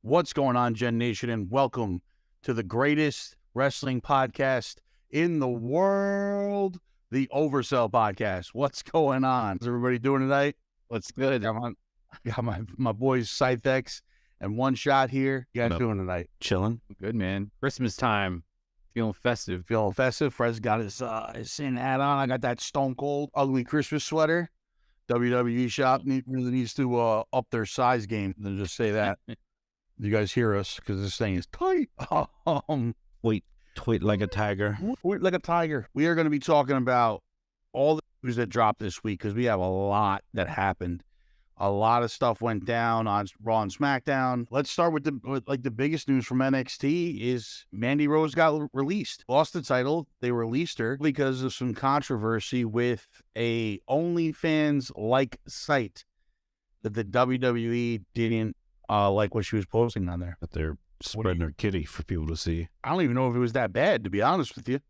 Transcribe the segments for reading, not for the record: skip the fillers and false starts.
What's going on, Gen Nation, and welcome to the greatest wrestling podcast in the world, the Oversell podcast. What's going on? How's everybody doing tonight? What's good? Got my boys ScytheX and On3sHoT here. You guys doing tonight? Chilling. Good, man. Christmas time. Feeling festive. Feeling festive. Fred's got his Cena hat on. I got that Stone Cold ugly Christmas sweater. WWE shop really needs to up their size game. Then just say that. You guys hear us because this thing is tight. Tweet like a tiger. Tweet like a tiger. We are going to be talking about all the news that dropped this week because we have a lot that happened. A lot of stuff went down on Raw and SmackDown. Let's start with the biggest news from NXT is Mandy Rose got released. Lost the title. They released her because of some controversy with a OnlyFans-like site that the WWE didn't like what she was posting on there. But they're spreading her kitty for people to see. I don't even know if it was that bad, to be honest with you.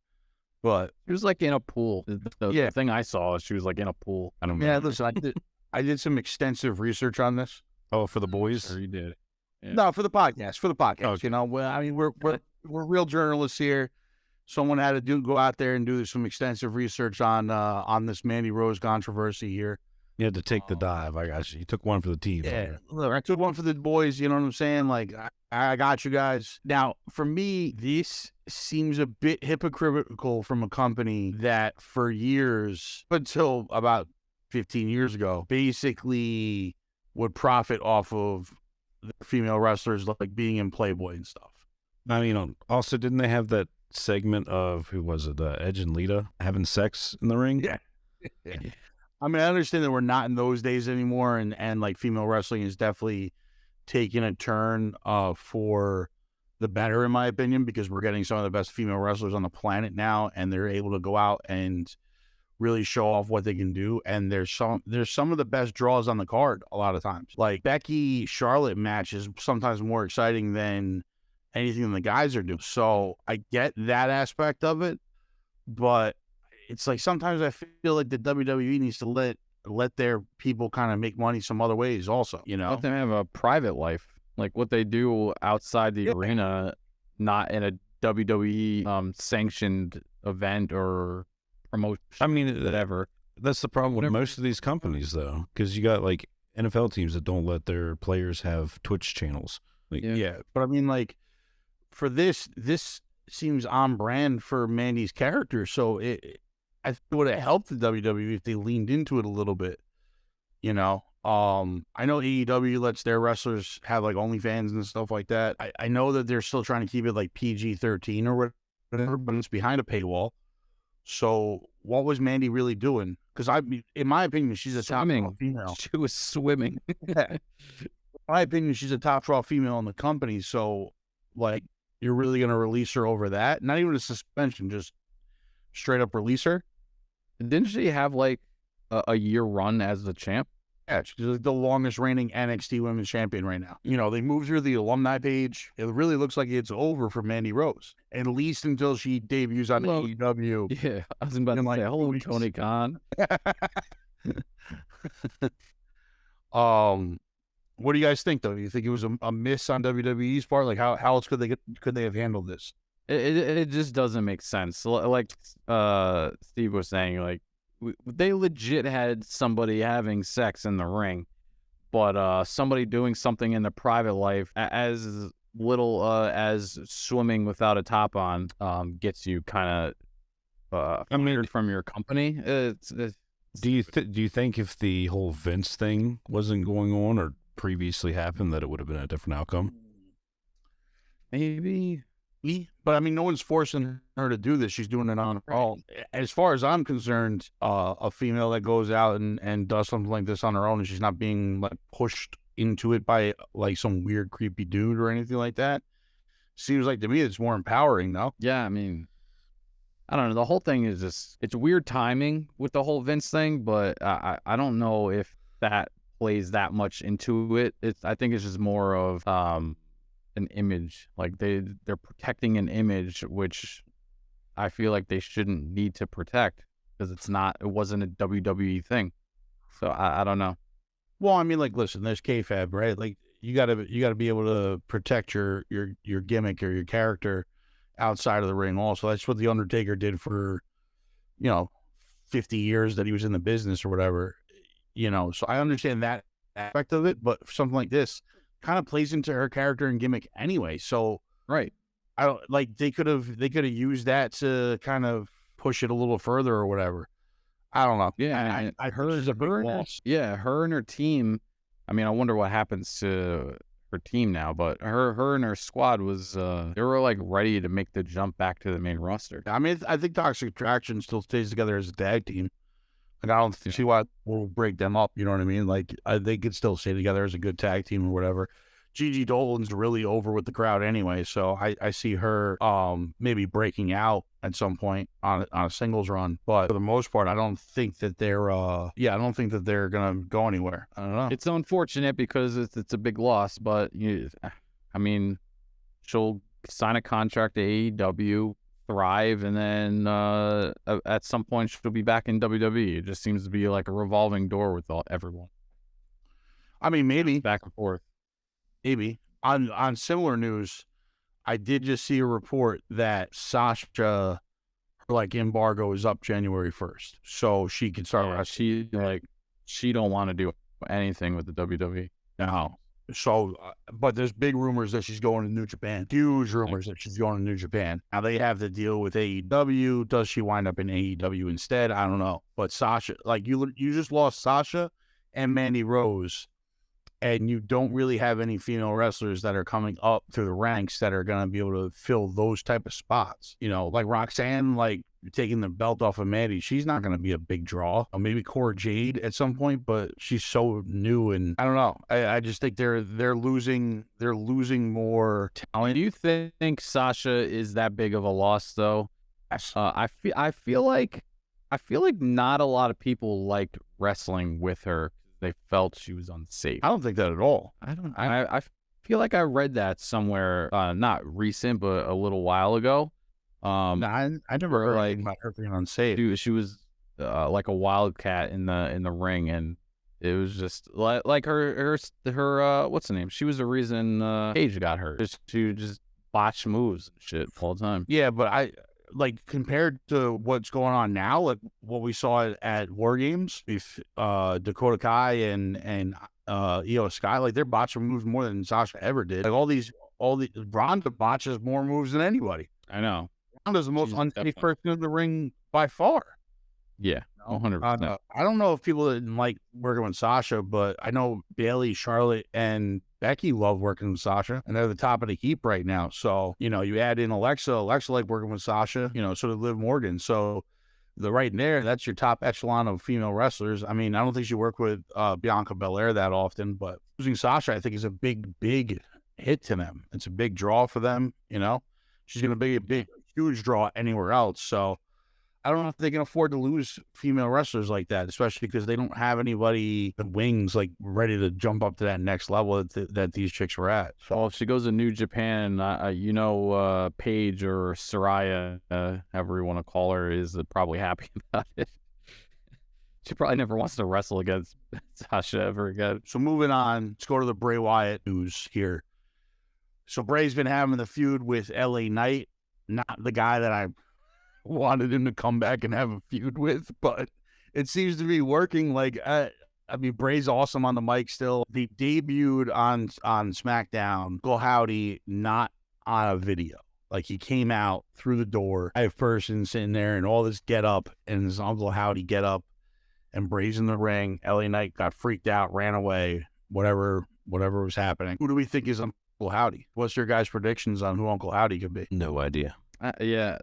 But she was like in a pool. The thing I saw, she was like in a pool. I don't know. Yeah, listen, I did some extensive research on this. Oh, for the boys? Sure you did. Yeah. No, for the podcast. Okay. You know, we're real journalists here. Someone had to go out there and do some extensive research on this Mandy Rose controversy here. You had to take the dive. I got you. You took one for the team. Yeah, look, I took one for the boys. You know what I'm saying? Like, I got you guys. Now, for me, this seems a bit hypocritical from a company that for years, until about 15 years ago, basically would profit off of the female wrestlers like being in Playboy and stuff. I mean, also, didn't they have that segment of, who was it, Edge and Lita having sex in the ring? Yeah. I mean, I understand that we're not in those days anymore, and like female wrestling is definitely taking a turn for the better, in my opinion, because we're getting some of the best female wrestlers on the planet now, and they're able to go out and really show off what they can do. And there's some of the best draws on the card a lot of times. Like Becky Charlotte match is sometimes more exciting than anything the guys are doing. So I get that aspect of it, but it's like sometimes I feel like the WWE needs to let their people kind of make money some other ways also, you know? Let them have a private life. Like what they do outside the arena, not in a WWE sanctioned event or promotion. I mean, whatever. That's the problem with most of these companies, though, because you got like NFL teams that don't let their players have Twitch channels. Like, yeah, but I mean, like for this seems on brand for Mandy's character, so I think it would have helped the WWE if they leaned into it a little bit, you know. I know AEW lets their wrestlers have like OnlyFans and stuff like that. I know that they're still trying to keep it like PG-13 or whatever, but it's behind a paywall. So what was Mandy really doing? Because in my opinion, she's a top draw female. She was swimming. In my opinion, she's a top draw female in the company. So like, you're really going to release her over that? Not even a suspension, just straight up release her? Didn't she have like a year run as the champ? Yeah, she's like the longest reigning NXT Women's Champion right now. You know, they moved her to the alumni page. It really looks like it's over for Mandy Rose, at least until she debuts on AEW. Yeah, I was about to say, hello, Tony Khan. What do you guys think, though? Do you think it was a miss on WWE's part? Like, how else could they have handled this? It just doesn't make sense. Like Steve was saying, like they legit had somebody having sex in the ring, but somebody doing something in the private life as little as swimming without a top on gets you kind of fired from your company. Do you think if the whole Vince thing wasn't going on or previously happened that it would have been a different outcome? Maybe. But I mean, no one's forcing her to do this. She's doing it on her own. As far as I'm concerned, a female that goes out and does something like this on her own, and she's not being like pushed into it by like some weird creepy dude or anything like that, seems like to me it's more empowering, no? Yeah, I mean, I don't know. The whole thing is just, it's weird timing with the whole Vince thing, but I don't know if that plays that much into it. I think it's just more of an image. Like they're protecting an image, which I feel like they shouldn't need to protect because it wasn't a WWE thing. So I don't know. Well, I mean, like, listen, there's kayfabe, right? Like, you gotta be able to protect your gimmick or your character outside of the ring. Also, that's what the Undertaker did for 50 years that he was in the business or whatever. So I understand that aspect of it, but something like this kind of plays into her character and gimmick anyway. So Right. I don't like they could have used that to kind of push it a little further or whatever. I don't know. Yeah, I heard it's a big loss. her and her team. I mean, I wonder what happens to her team now, but her and her squad was they were like ready to make the jump back to the main roster. I mean, I think Toxic Attraction still stays together as a tag team. Like, I don't see why we'll break them up. You know what I mean? Like, they could still stay together as a good tag team or whatever. Gigi Dolan's really over with the crowd anyway, so I see her maybe breaking out at some point on a singles run. But for the most part, I don't think that they're gonna go anywhere. I don't know. It's unfortunate because it's a big loss, but I mean, she'll sign a contract to AEW, thrive, and then at some point she'll be back in WWE. It just seems to be like a revolving door with everyone. I mean, maybe back and forth. Maybe. On similar news, I did just see a report that Sasha, her embargo is up January 1st, so she can start wrestling. She don't want to do anything with the WWE. No. So, but there's big rumors that she's going to New Japan. Huge rumors that she's going to New Japan. Now they have the deal with AEW. Does she wind up in AEW instead? I don't know. But Sasha, you just lost Sasha and Mandy Rose, and you don't really have any female wrestlers that are coming up through the ranks that are going to be able to fill those type of spots. Like Roxanne, taking the belt off of Mandy, she's not going to be a big draw. Or maybe Cora Jade at some point, but she's so new, and I don't know. I just think they're losing more talent. Do you think Sasha is that big of a loss though? Yes. I feel like not a lot of people liked wrestling with her. They felt she was unsafe. I don't think that at all. I feel like I read that somewhere, not recent, but a little while ago. No, I never heard anything about her being unsafe. She was like a wildcat in the ring, and it was just like her what's the name? She was the reason Paige got hurt. She would just botch moves and shit all the time. Yeah, but compared to what's going on now, like what we saw at wargames with Dakota Kai and Io Sky, they're botching moves more than Sasha ever did. All the Ronda botches more moves than anybody. I know. Ronda's the most unsafe person in the ring by far. Yeah, 100%. I don't know if people didn't like working with Sasha, but I know Bayley, Charlotte, and Becky love working with Sasha, and they're the top of the heap right now. So, you add in Alexa like working with Sasha, so did Liv Morgan. So, right there, that's your top echelon of female wrestlers. I mean, I don't think she worked with Bianca Belair that often, but losing Sasha, I think, is a big, big hit to them. It's a big draw for them, She's going to be a huge draw anywhere else. So, I don't know if they can afford to lose female wrestlers like that, especially because they don't have anybody the wings ready to jump up to that next level that these chicks were at. So, well, if she goes to New Japan, Paige or Saraya, however you want to call her, is probably happy about it. She probably never wants to wrestle against Sasha ever again. So moving on, let's go to the Bray Wyatt news here. So Bray's been having the feud with LA Knight, not the guy that I wanted him to come back and have a feud with, but it seems to be working. Bray's awesome on the mic still. He debuted on SmackDown, Uncle Howdy, not on a video. He came out through the door, I have person sitting there and all this get up and his Uncle Howdy get up, and Bray's in the ring. LA Knight got freaked out, ran away, whatever was happening. Who do we think is Uncle Howdy? What's your guys' predictions on who Uncle Howdy could be? No idea. Yeah.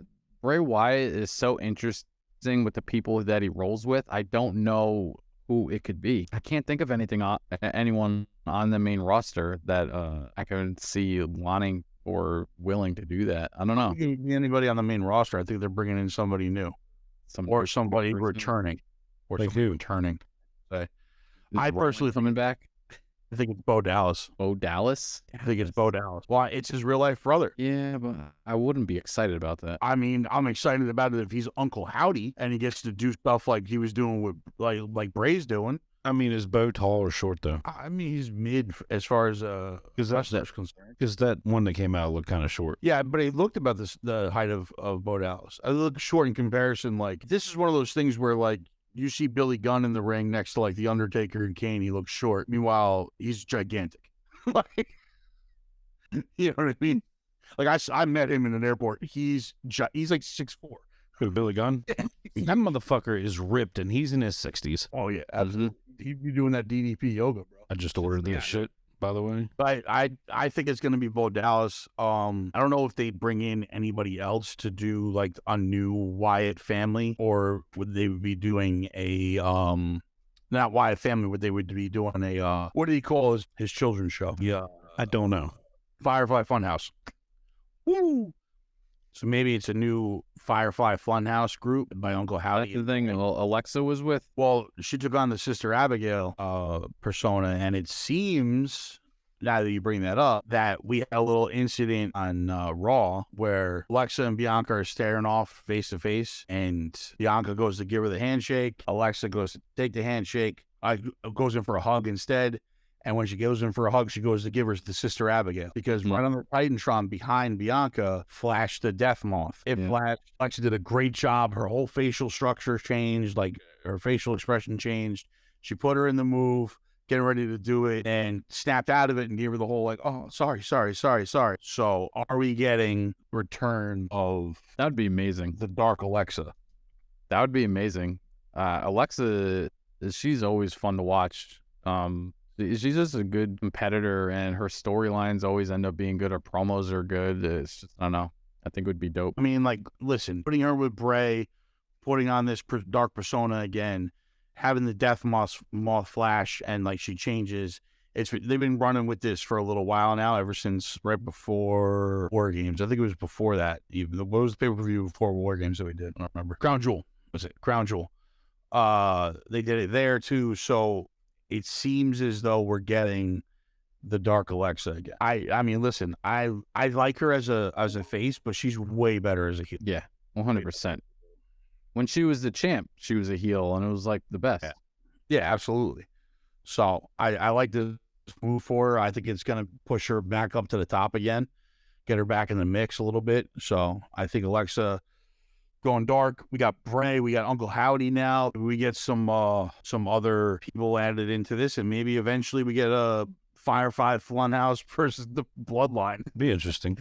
Bray Wyatt is so interesting with the people that he rolls with. I don't know who it could be. I can't think of anyone on the main roster that I can see wanting or willing to do that. I don't know. Anybody on the main roster, I think they're bringing in somebody new. Somebody returning. Returning. I personally coming back. I think it's Bo Dallas. Bo Dallas? I think it's Bo Dallas. Why? It's his real life brother. Yeah, but I wouldn't be excited about that. I mean, I'm excited about it if he's Uncle Howdy and he gets to do stuff like he was doing with like Bray's doing. I mean, is Bo tall or short though? I mean, he's mid as far as that's concerned. Because that one that came out looked kind of short. Yeah, but he looked about the height of Bo Dallas. I look short in comparison. Like, this is one of those things where, like, you see Billy Gunn in the ring next to, like, The Undertaker and Kane, he looks short. Meanwhile, he's gigantic. Like, you know what I mean? Like, I met him in an airport. He's like 6'4". Who, Billy Gunn? That motherfucker is ripped, and he's in his 60s. Oh, yeah, absolutely. He'd be doing that DDP yoga, bro. I just ordered this shit, by the way. But I think it's going to be Bo Dallas. I don't know if they bring in anybody else to do, like, a new Wyatt family, or would they be doing a, not Wyatt family, would they would be doing a, what do you call his children's show? Yeah, I don't know. Firefly Funhouse. Woo! So maybe it's a new Firefly Funhouse group by Uncle Howdy. The thing Alexa was with. Well, she took on the Sister Abigail persona, and it seems, now that you bring that up, that we had a little incident on Raw where Alexa and Bianca are staring off face to face, and Bianca goes to give her the handshake. Alexa goes to take the handshake, goes in for a hug instead. And when she goes in for a hug, she goes to give her the Sister Abigail, because right on the Titantron behind Bianca flashed the Death Moth. It flashed. Alexa did a great job. Her whole facial structure changed, like her facial expression changed. She put her in the move, getting ready to do it, and snapped out of it and gave her the whole, like, oh, sorry. So are we getting return of That would be amazing. the Dark Alexa? That would be amazing. Alexa, she's always fun to watch. She's just a good competitor, and her storylines always end up being good. Her promos are good. It's just, I don't know. I think it would be dope. I mean, like, listen, putting her with Bray, putting on this dark persona again, having the Death Moth flash, and, like, she changes. They've been running with this for a little while now, ever since right before War Games. I think it was before that. Even what was the pay-per-view before War Games that we did? I don't remember. Crown Jewel. Was it Crown Jewel? They did it there too. So it seems as though we're getting the Dark Alexa again. I mean, listen, I like her as a face, but she's way better as a heel. Yeah, 100%. When she was the champ, she was a heel, and it was like the best. Yeah, absolutely. So I like this move for her. I think it's going to push her back up to the top again, get her back in the mix a little bit. So I think Alexa going dark. We got Bray, we got Uncle Howdy now. We get some other people added into this, and maybe eventually we get a Firefly Funhouse versus the Bloodline. Be interesting.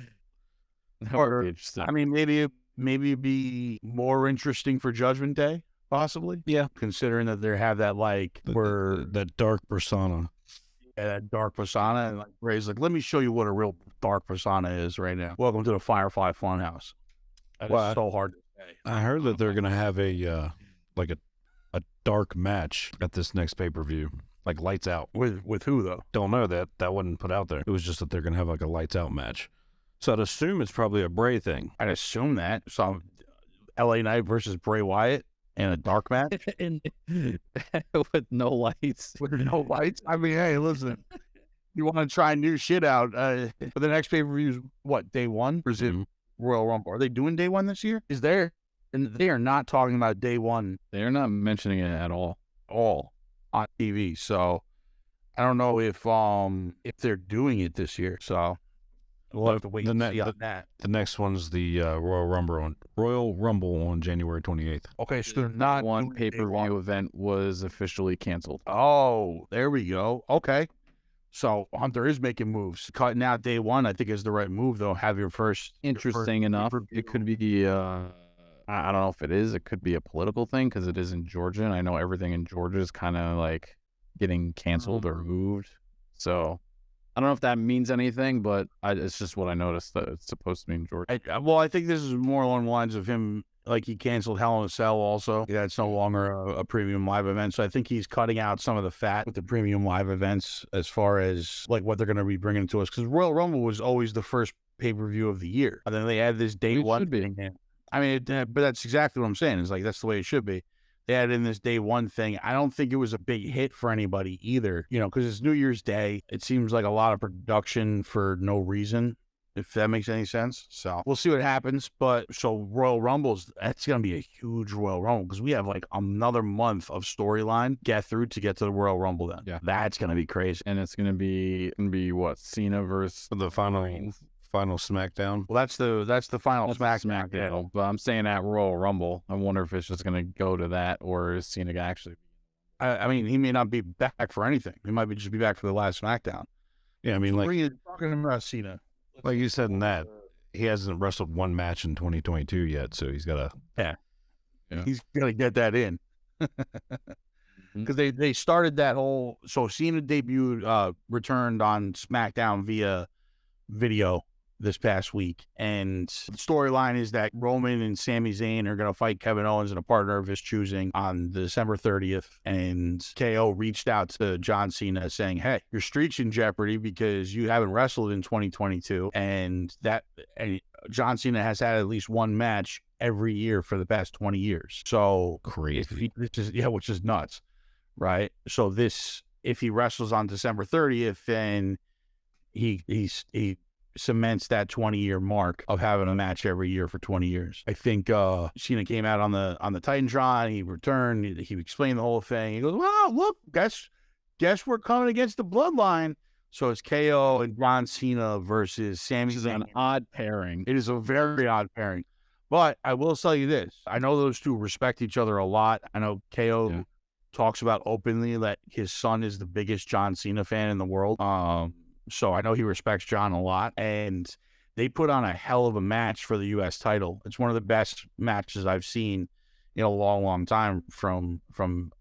That would be interesting. I mean, maybe it'd be more interesting for Judgment Day, possibly. Yeah, considering that they have that, like, that dark persona. Yeah, that dark persona, and, like, Bray's like, let me show you what a real dark persona is right now. Welcome to the Firefly Funhouse. That is so hard to say. I heard that they're gonna have a dark match at this next pay-per-view, like lights out. With who though? Don't know, that wasn't put out there. It was just that they're gonna have like a lights out match. So I'd assume it's probably a Bray thing. I'd assume that. So LA Knight versus Bray Wyatt in a dark match with no lights. With no lights. I mean, hey, listen. You want to try new shit out? But the next pay-per-view is what, day one? Or is it Royal Rumble? Are they doing day one this year? Is there? And they are not talking about day one. They're not mentioning it at all On TV. So I don't know if they're doing it this year. So we'll have to wait and see on that. The next one's the Royal Rumble on January 28th. Okay, so they're not one pay-per-view event was officially canceled. Oh, there we go. Okay. So Hunter is making moves. Cutting out day one, I think, is the right move, though. Have your first. Interesting enough, it could be. I don't know if it is. It could be a political thing because it is in Georgia, and I know everything in Georgia is kind of like getting canceled or moved. So I don't know if that means anything, but it's just what I noticed that it's supposed to be in Georgia. I think this is more along the lines of him. Like, he canceled Hell in a Cell also. That's no longer a premium live event. So I think he's cutting out some of the fat with the premium live events as far as, like, what they're going to be bringing to us. Because Royal Rumble was always the first pay-per-view of the year. And then they added this day one thing in. I mean, but that's exactly what I'm saying. It's like, that's the way it should be. They added in this day one thing. I don't think it was a big hit for anybody either, because it's New Year's Day. It seems like a lot of production for no reason. if that makes any sense. So we'll see what happens. But so Royal Rumbles, that's going to be a huge Royal Rumble because we have like another month of storyline get through to get to the Royal Rumble then. Yeah. That's going to be crazy. And it's going to be what? Cena versus The final SmackDown. Well, that's the final SmackDown. Yeah. But I'm saying at Royal Rumble, I wonder if it's just going to go to that, or is Cena actually? I mean, he may not be back for anything. He might just be back for the last SmackDown. Yeah, I mean, like talking about Cena. Like you said in that, he hasn't wrestled one match in 2022 yet, so he's got to. Yeah. He's got to get that in. Because they started that whole. So Cena debuted, returned on SmackDown via video this past week. And the storyline is that Roman and Sami Zayn are going to fight Kevin Owens and a partner of his choosing on December 30th. And KO reached out to John Cena saying, hey, your streak's in jeopardy because you haven't wrestled in 2022. And John Cena has had at least one match every year for the past 20 years. So crazy. Which is nuts, right? So if he wrestles on December 30th, then he cements that 20-year mark of having a match every year for 20 years. I think Cena came out on the Titantron. He returned. He explained the whole thing. He goes, "Wow, look, guess we're coming against the Bloodline." So it's KO and John Cena versus Sami Zayn. This is an odd pairing. It is a very odd pairing. But I will tell you this: I know those two respect each other a lot. I know KO talks about openly that his son is the biggest John Cena fan in the world. So I know he respects John a lot, and they put on a hell of a match for the U.S. title. It's one of the best matches I've seen in a long, long time from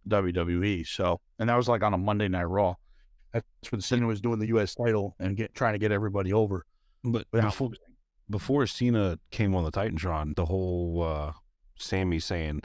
WWE. So, and that was like on a Monday Night Raw. That's when Cena was doing the U.S. title and trying to get everybody over. But before Cena came on the Titantron, the whole Sami saying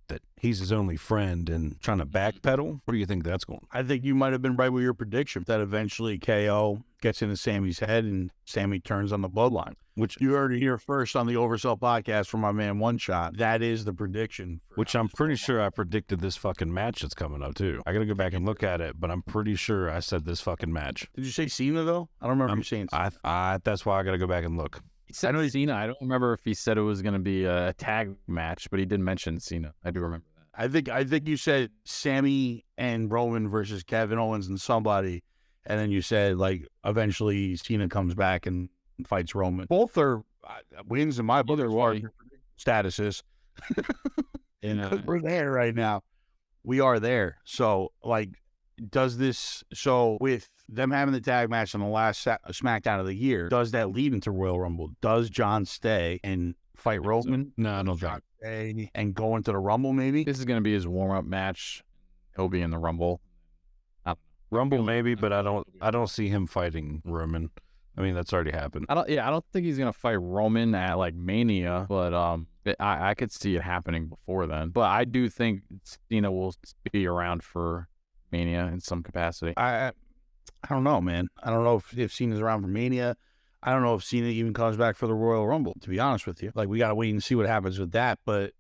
that he's his only friend and trying to backpedal. Where do you think that's going? I think you might have been right with your prediction that eventually KO gets into Sami's head and Sami turns on the Bloodline. Which you heard it here first on the Oversell podcast from my man One Shot. That is the prediction. Which I'm pretty sure I predicted this fucking match that's coming up too. I got to go back and look at it, but I'm pretty sure I said this fucking match. Did you say Cena though? I don't remember you saying Cena. That's why I got to go back and look. He said Cena. I don't remember if he said it was going to be a tag match, but he did mention Cena. I do remember that. I think you said Sami and Roman versus Kevin Owens and somebody, and then you said like eventually Cena comes back and fights Roman. Both are wins in my book. They're larger statuses. We're there right now. We are there. So like, with them having the tag match on the last SmackDown of the year, does that lead into Royal Rumble? Does John stay and fight Roman? No, I don't John stay and go into the Rumble maybe? This is going to be his warm-up match. He'll be in the Rumble. Rumble maybe, but I don't see him fighting Roman. I mean, that's already happened. I don't think he's going to fight Roman at like Mania, but I could see it happening before then. But I do think Cena will be around for Mania in some capacity. I don't know, man. I don't know if Cena's around for Mania. I don't know if Cena even comes back for the Royal Rumble, to be honest with you. Like, we got to wait and see what happens with that. But,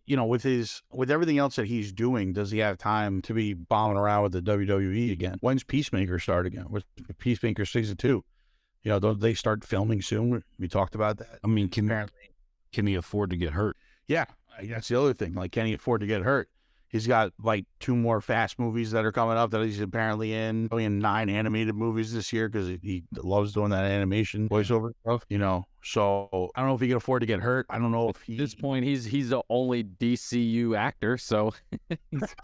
with everything else that he's doing, does he have time to be bombing around with the WWE again? When's Peacemaker start again? When's Peacemaker Season 2? Don't they start filming soon? We talked about that. I mean, can he afford to get hurt? Yeah, that's the other thing. Like, can he afford to get hurt? He's got like 2 more Fast movies that are coming up that he's apparently in. Probably in 9 animated movies this year because he loves doing that animation voiceover stuff. So I don't know if he can afford to get hurt. I don't know if at this point he's the only DCU actor, so he's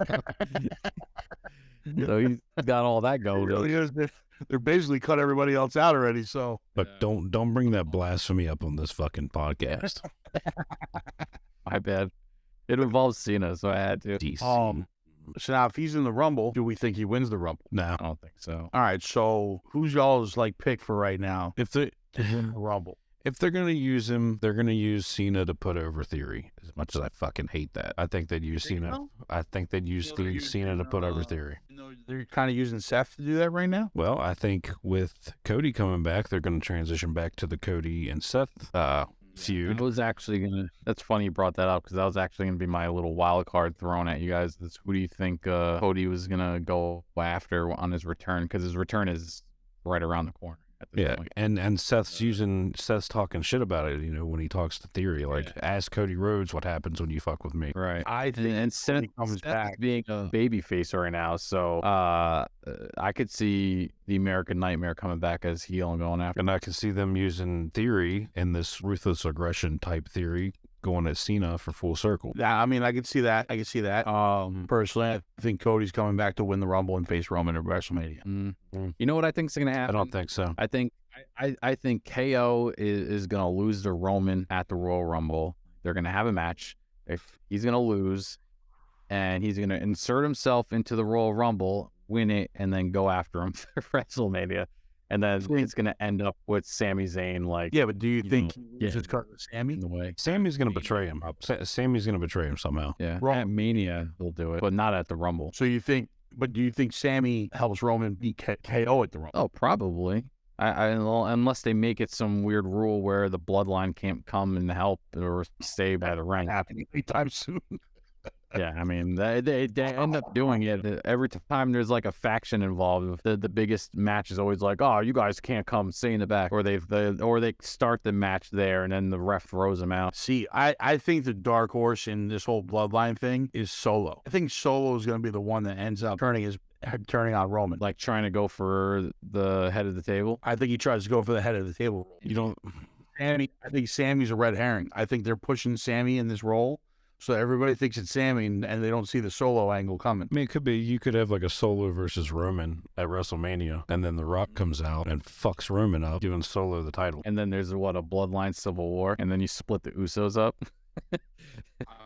got all that going. They're basically cut everybody else out already. So, but don't bring that blasphemy up on this fucking podcast. My bad. It involves Cena, so I had to. So now if he's in the Rumble, do we think he wins the Rumble? No, I don't think so. All right, so who's y'all's like pick for right now? If they Rumble. If they're gonna use him, they're gonna use Cena to put over Theory. As much as I fucking hate that, I think they'd use Cena. I think they'd use Cena to put over Theory. They're kind of using Seth to do that right now. Well, I think with Cody coming back, they're going to transition back to the Cody and Seth feud. I was actually that's funny you brought that up because that was actually gonna be my little wild card thrown at you guys. Who do you think Cody was gonna go after on his return? Because his return is right around the corner. at this Yeah, point. and Seth's talking shit about it. When he talks to Theory, like ask Cody Rhodes what happens when you fuck with me. Right. I think And Seth Cody comes is back. being a baby face right now, so I could see the American Nightmare coming back as heel and going after. And I can see them using Theory in this ruthless aggression type Theory going at Cena for full circle. Yeah, I mean, I could see that. Personally, I think Cody's coming back to win the Rumble and face Roman at WrestleMania. You know what I think's gonna I happen? don't think so. I think KO is gonna lose to Roman at the Royal Rumble. They're gonna have a match. If he's gonna lose, and he's gonna insert himself into the Royal Rumble, win it, and then go after him for WrestleMania. And then it's going to end up with Sami Zayn, like... Yeah, but do you think yeah, it's because of Sami? in the way. Sammy's going to betray him. Sammy's going to betray him somehow. Yeah, Wrong. at Mania, he'll do it, but not at the Rumble. So you think, but do you think Sami helps Roman beat KO at the Rumble? Oh, probably. Unless they make it some weird rule where the bloodline can't come and help or stay by the ring. Happening anytime soon. Yeah, I mean, they end up doing it every time there's like a faction involved. The biggest match is always like, oh, you guys can't come, stay in the back, or they start the match there and then the ref throws them out. See, I think the dark horse in this whole bloodline thing is Solo. I think Solo is going to be the one that ends up turning on Roman. Like trying to go for the head of the table. I think he tries to go for the head of the table. You don't. I think Sammy's a red herring. I think they're pushing Sami in this role. So everybody thinks it's Sami, and they don't see the Solo angle coming. I mean, it could be. You could have like a Solo versus Roman at WrestleMania, and then The Rock comes out and fucks Roman up, giving Solo the title. And then there's a bloodline civil war, and then you split the Usos up.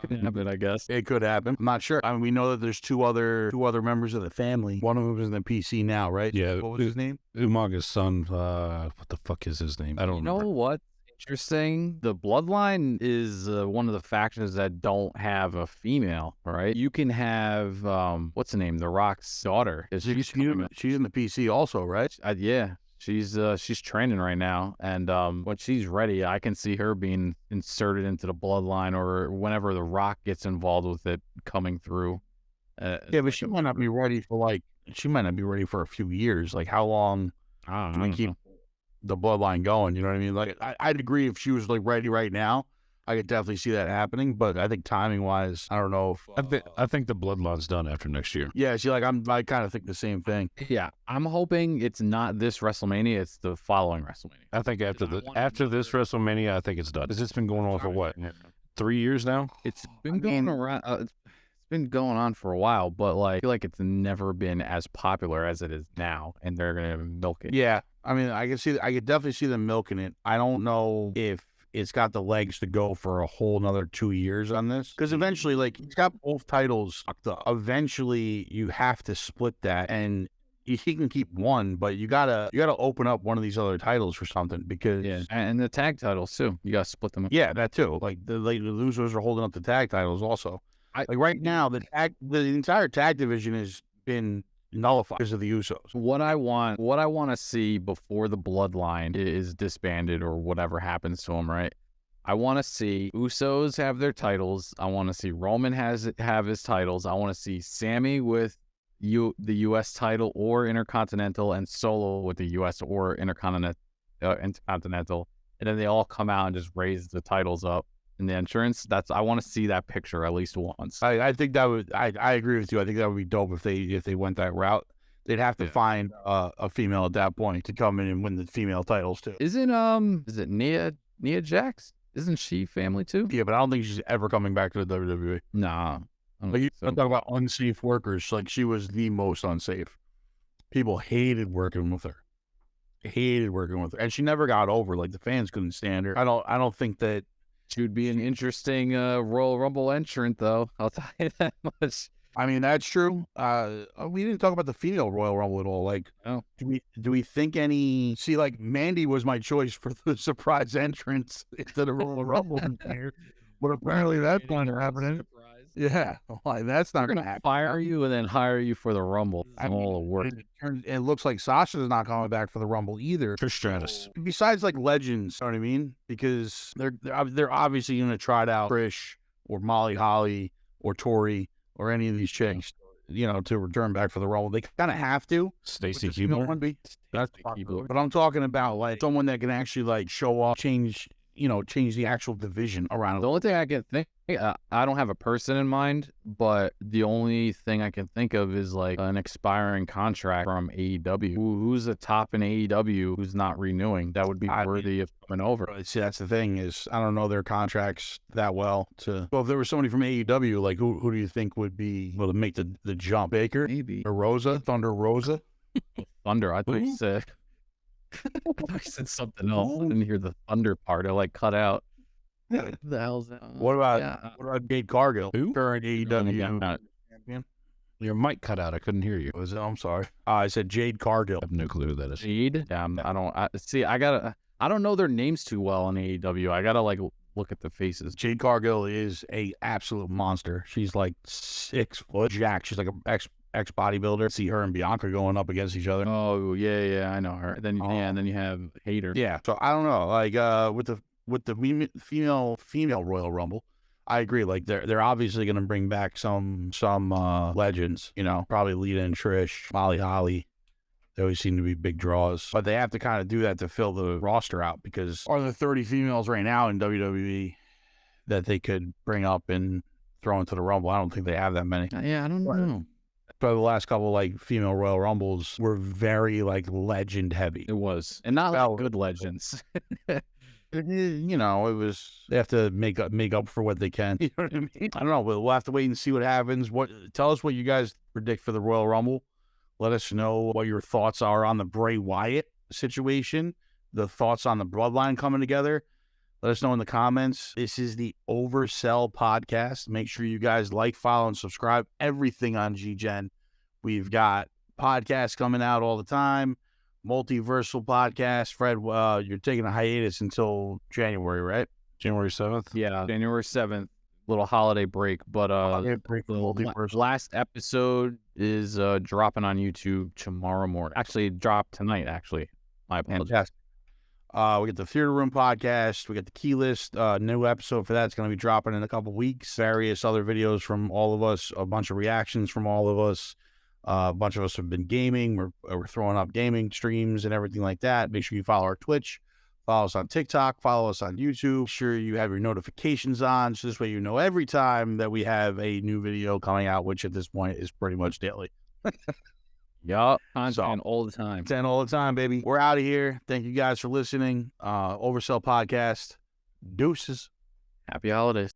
Happen, I guess. It could happen. I'm not sure. I mean, we know that there's two other members of the family. One of them is in the PC now, right? Yeah. What was his name? Umaga's son. What the fuck is his name? I don't know. What? Interesting. The bloodline is one of the factions that don't have a female, right? You can have what's the name? The Rock's daughter. She's in the PC also, right? Yeah. She's training right now, and when she's ready, I can see her being inserted into the bloodline, or whenever the Rock gets involved with it coming through. Yeah, but she might not be ready for a few years. Like, how long do we keep the bloodline going? You know what I mean? Like, I'd agree if she was like ready right now, I could definitely see that happening. But I think timing wise, I don't know if I think the bloodline's done after next year. Yeah, see, like I kind of think the same thing. Yeah, I'm hoping it's not this WrestleMania; it's the following WrestleMania. I think after this WrestleMania, I think it's done. Because it's been going on for what, 3 years now? It's been going around. It's been going on for a while, but like I feel like it's never been as popular as it is now, and they're gonna milk it. Yeah, I mean, I could definitely see them milking it. I don't know if it's got the legs to go for a whole another 2 years on this, because eventually, like, he's got both titles fucked up. Eventually, you have to split that, and he can keep one, but you gotta open up one of these other titles for something, because and the tag titles too. You gotta split them up. Yeah, that too. Like the losers are holding up the tag titles also. Like right now, the entire tag division has been nullified because of the Usos. What I want to see before the bloodline is disbanded or whatever happens to them, right? I want to see Usos have their titles. I want to see Roman have his titles. I want to see Sami with the U.S. title or Intercontinental, and Solo with the U.S. or Intercontinental, and then they all come out and just raise the titles up in the entrance. I want to see that picture at least once. I think that would. I agree with you. I think that would be dope if they went that route. They'd have to find a female at that point to come in and win the female titles too. Is it Nia Jax? Isn't she family too? Yeah, but I don't think she's ever coming back to the WWE. Nah. Like, you talk about unsafe workers. Like, she was the most unsafe. People hated working with her. And she never got over. Like, the fans couldn't stand her. I don't think that she would be an interesting Royal Rumble entrant, though. I'll tell you that much. I mean, that's true. We didn't talk about the female Royal Rumble at all. Like, do we think any? See, like, Mandy was my choice for the surprise entrance into the Royal Rumble here, but apparently that's not happening. Yeah, like, that's not going to happen. Fire you and then hire you for the Rumble. All the work. It looks like Sasha's not coming back for the Rumble either. Trish Stratus. Besides, like, legends, you know what I mean? Because they're obviously going to try it out Trish or Molly Holly or Tori or any of these chicks. to return back for the Rumble. They kind of have to. Stacy With the female Keebler. one be. That's Keebler. But I'm talking about like someone that can actually like show up, change the actual division around. The only thing I can think, I don't have a person in mind, but the only thing I can think of is like an expiring contract from AEW. Who's the top in AEW who's not renewing? That would be worthy of coming over. See, that's the thing is I don't know their contracts that well. Well, if there was somebody from AEW, like who do you think would be able to make the jump? Baker, Maybe or Rosa, Thunder Rosa, Thunder. I thought you said. I said something else. I didn't hear the Thunder part. I like cut out. What the hell's that? What about Jade Cargill? Who? Current AEW champion. Your mic cut out. I couldn't hear you. I'm sorry. I said Jade Cargill. I have no clue who that is. Jade? Yeah, I don't know their names too well in AEW. I gotta like look at the faces. Jade Cargill is a absolute monster. She's like 6 foot jack. She's like a ex bodybuilder. See her and Bianca going up against each other. Oh yeah, I know her. Then and then you have Hater. Yeah. So I don't know. Like with the female Royal Rumble, I agree. Like they're obviously going to bring back some legends. Probably Lita and Trish, Molly Holly. They always seem to be big draws, but they have to kind of do that to fill the roster out because are there 30 females right now in WWE that they could bring up and throw into the Rumble? I don't think they have that many. Yeah, I don't know. But the last couple like female Royal Rumbles were very like legend heavy. It was, and not like good legends. It was they have to make up for what they can. You know what I mean? I don't know. We'll have to wait and see what happens. Tell us what you guys predict for the Royal Rumble. Let us know what your thoughts are on the Bray Wyatt situation, the thoughts on the bloodline coming together. Let us know in the comments. This is the Oversell podcast. Make sure you guys like, follow, and subscribe. Everything on GGEN. We've got podcasts coming out all the time. Multiversal podcast. Fred, you're taking a hiatus until January, right? January 7th? Yeah, January 7th. Little holiday break. But last episode is dropping on YouTube tomorrow morning. Actually, dropped tonight, actually. My apologies. Fantastic. We get the Theater Room podcast. We get the Key List. New episode for that's going to be dropping in a couple weeks. Various other videos from all of us. A bunch of reactions from all of us. A bunch of us have been gaming. We're throwing up gaming streams and everything like that. Make sure you follow our Twitch. Follow us on TikTok. Follow us on YouTube. Make sure you have your notifications on. So this way you know every time that we have a new video coming out, which at this point is pretty much daily. Yup. Content all the time. Content all the time, baby. We're out of here. Thank you guys for listening. Oversell podcast. Deuces. Happy holidays.